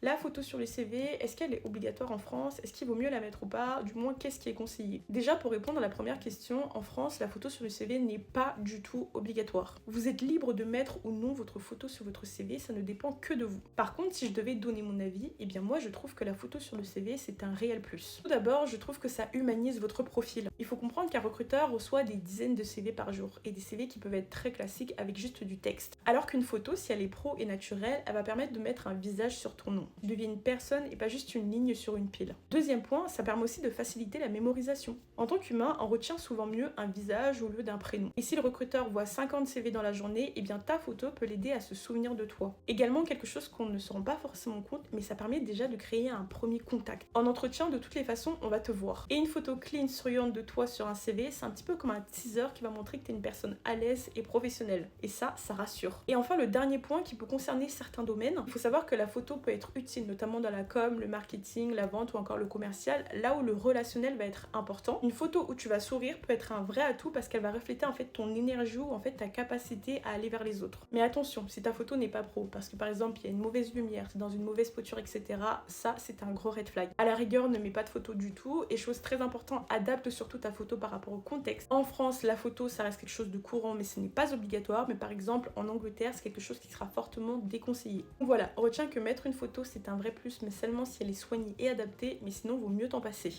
La photo sur le CV, est-ce qu'elle est obligatoire en France? Est-ce qu'il vaut mieux la mettre ou pas? Du moins, qu'est-ce qui est conseillé? Déjà, pour répondre à la première question, en France, la photo sur le CV n'est pas du tout obligatoire. Vous êtes libre de mettre ou non votre photo sur votre CV, ça ne dépend que de vous. Par contre, si je devais donner mon avis, eh bien moi je trouve que la photo sur le CV c'est un réel plus. Tout d'abord, je trouve que ça humanise votre profil. Il faut comprendre qu'un recruteur reçoit des dizaines de CV par jour et des CV qui peuvent être très classiques avec juste du texte. Alors qu'une photo, si elle est pro et naturelle, elle va permettre de mettre un visage sur ton nom. Tu deviens une personne et pas juste une ligne sur une pile. Deuxième point, ça permet aussi de faciliter la mémorisation. En tant qu'humain, on retient souvent mieux un visage au lieu d'un prénom. Et si le recruteur voit 50 CV dans la journée, eh bien ta photo peut l'aider à se souvenir de toi. Également quelque chose qu'on ne se rend pas forcément compte, mais ça permet déjà de créer un premier contact. En entretien, de toutes les façons, on va te voir. Et une photo clean, souriante de toi sur un CV, c'est un petit peu comme un teaser qui va montrer que tu es une personne à l'aise et professionnelle. Et ça rassure. Et enfin, le dernier point qui peut concerner certains domaines, il faut savoir que la photo peut être utile, notamment dans la com, le marketing, la vente ou encore le commercial, là où le relationnel va être important. Une photo où tu vas sourire peut être un vrai atout parce qu'elle va refléter en fait ton énergie ou en fait ta capacité à aller vers les autres. Mais attention, si ta photo n'est pas pro, parce que par exemple il y a une mauvaise lumière, c'est dans une mauvaise posture, etc., ça c'est un gros red flag. À la rigueur, ne mets pas de photo du tout, et chose très importante, adapte surtout ta photo par rapport au contexte. En France, la photo ça reste quelque chose de courant, mais ce n'est pas obligatoire, mais par exemple en Angleterre c'est quelque chose qui sera fortement déconseillé. Donc voilà, retiens que mettre une photo c'est un vrai plus, mais seulement si elle est soignée et adaptée, mais sinon vaut mieux t'en passer.